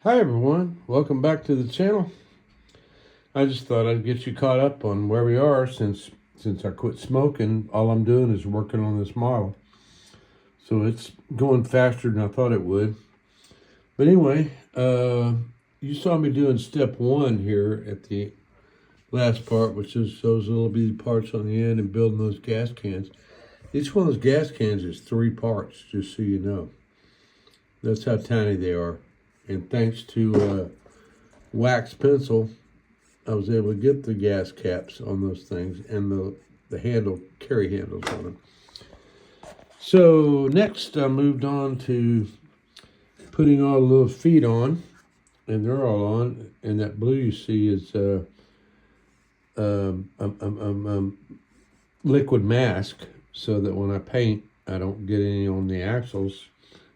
Hi everyone, welcome back to the channel. I just thought I'd get you caught up on where we are since I quit smoking. All I'm doing is working on this model. So it's going faster than I thought it would. But anyway, you saw me doing step one here at the last part, which is those little bitty parts on the end and building those gas cans. Each one of those gas cans is 3 parts, just so you know. That's how tiny they are. And thanks to wax pencil, I was able to get the gas caps on those things and the carry handles on them. So next I moved on to putting all the little feet on, and they're all on. And that blue you see is liquid mask, so that when I paint, I don't get any on the axles,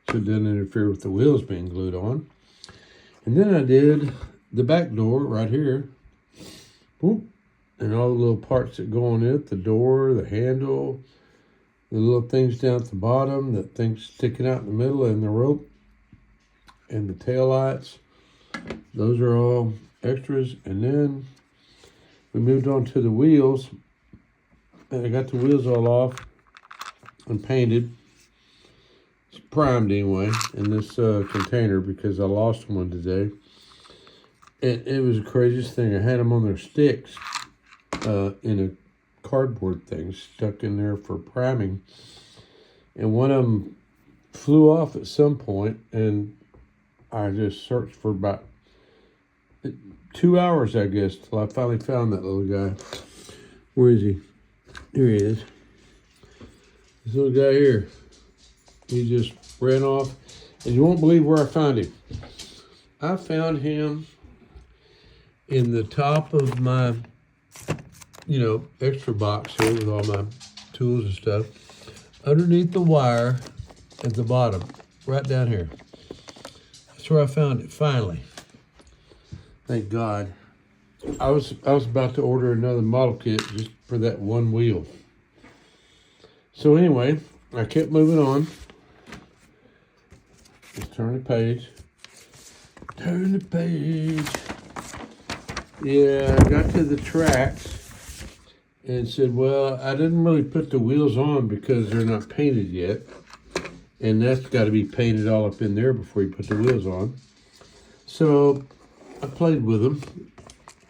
so it doesn't interfere with the wheels being glued on. And then I did the back door right here. Boop. And all the little parts that go on it, the door, the handle, the little things down at the bottom, the things sticking out in the middle, and the rope, and the tail lights. Those are all extras. And then we moved on to the wheels. And I got the wheels all off and painted. Primed anyway in this container because I lost one today. It was the craziest thing. I had them on their sticks in a cardboard thing stuck in there for priming, and one of them flew off at some point, and I just searched for about 2 hours, I guess, till I finally found that little guy. Where is he? Here he is. This little guy here. He just ran off, and you won't believe where I found him. I found him in the top of my, extra box here with all my tools and stuff, underneath the wire at the bottom, right down here. That's where I found it, finally. Thank God. I was about to order another model kit just for that one wheel. So anyway, I kept moving on. Just turn the page. Turn the page. Yeah, I got to the tracks and said, well, I didn't really put the wheels on because they're not painted yet. And that's got to be painted all up in there before you put the wheels on. So I played with them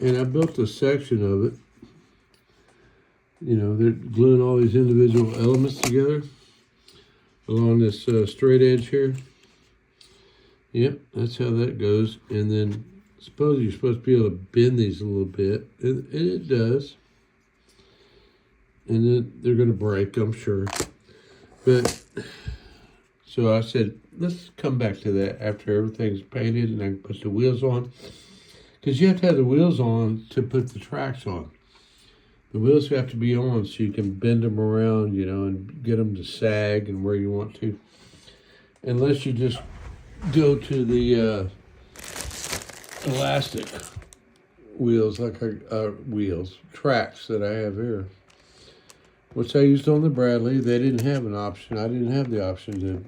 and I built a section of it. They're gluing all these individual elements together along this straight edge here. Yep, that's how that goes. And then suppose you're supposed to be able to bend these a little bit. And it does. And then they're going to break, I'm sure. But, so I said, let's come back to that after everything's painted and I can put the wheels on. Because you have to have the wheels on to put the tracks on. The wheels have to be on so you can bend them around, and get them to sag and where you want to. Unless you just go to the elastic wheels, like tracks that I have here, which I used on the Bradley. They didn't have an option. I didn't have the option to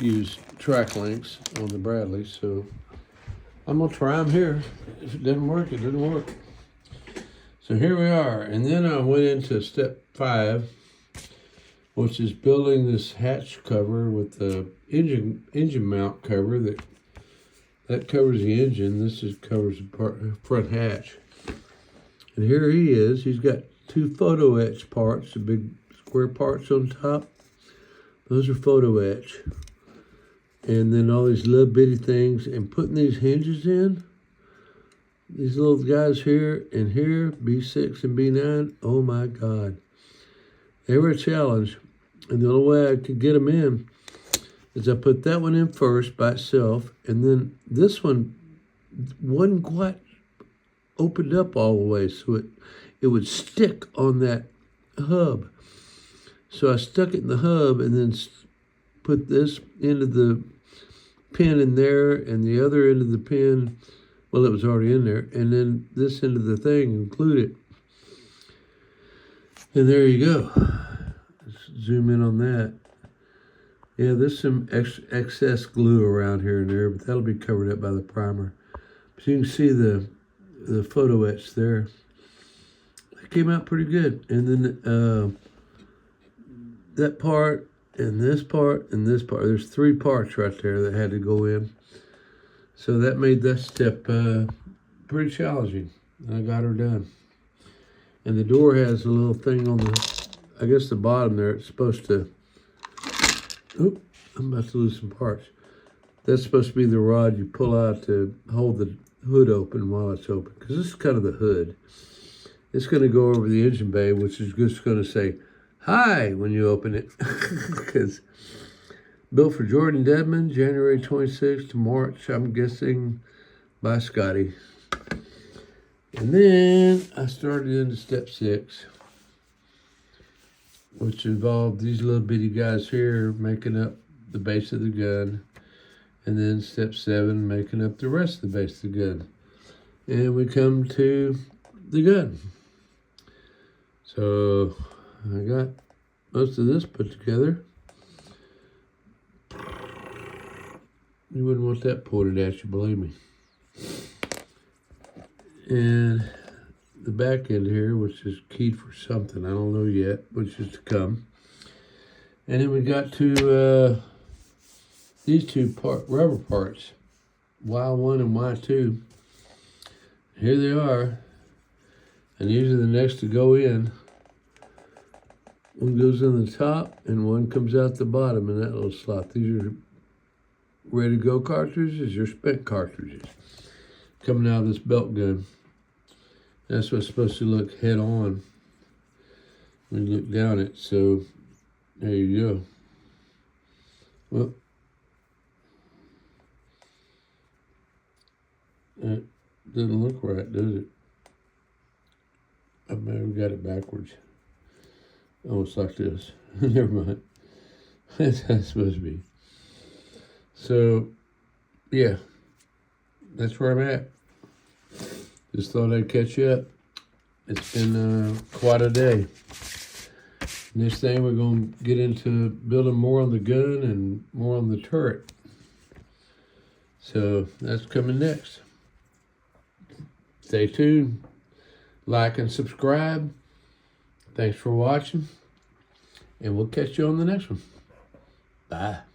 use track links on the Bradley, so I'm gonna try them here. If it doesn't work, it doesn't work. So here we are, and then I went into step 5, which is building this hatch cover with the engine mount cover that covers the engine. This covers the front hatch. And here he is. He's got 2 photo etch parts, the big square parts on top. Those are photo etch. And then all these little bitty things, and putting these hinges in. These little guys here and here, B6 and B9. Oh my God. They were a challenge. And the only way I could get them in is I put that one in first by itself, and then this one wasn't quite opened up all the way, so it would stick on that hub. So I stuck it in the hub and then put this end of the pin in there and the other end of the pin, well, it was already in there, and then this end of the thing included. And there you go. Let's zoom in on that. Yeah, there's some excess glue around here and there, but that'll be covered up by the primer. But you can see the photo etch there. It came out pretty good. And then that part and this part and this part. There's 3 parts right there that had to go in. So that made that step pretty challenging. I got her done. And the door has a little thing on the, I guess the bottom there. It's supposed to, oop, I'm about to lose some parts. That's supposed to be the rod you pull out to hold the hood open while it's open. Because this is kind of the hood. It's going to go over the engine bay, which is just going to say, hi, when you open it. Because built for Jordan Dedman, January 26th to March, I'm guessing, by Scotty. And then I started into step 6, which involved these little bitty guys here making up the base of the gun. And then step 7, making up the rest of the base of the gun. And we come to the gun. So I got most of this put together. You wouldn't want that pointed at you, believe me. And the back end here, which is keyed for something, I don't know yet, which is to come. And then we got to these 2 rubber parts, Y1 and Y2. Here they are. And these are the next to go in. One goes in the top and one comes out the bottom in that little slot. These are ready to go cartridges or spent cartridges coming out of this belt gun. That's what's supposed to look head on when you look down it. So there you go. Well, that doesn't look right, does it? I may have got it backwards. Oh, it's like this. Never mind. That's how it's supposed to be. So, yeah, that's where I'm at. Just thought I'd catch you up. It's been quite a day. Next thing, we're going to get into building more on the gun and more on the turret. So that's coming next. Stay tuned. Like and subscribe. Thanks for watching. And we'll catch you on the next one. Bye.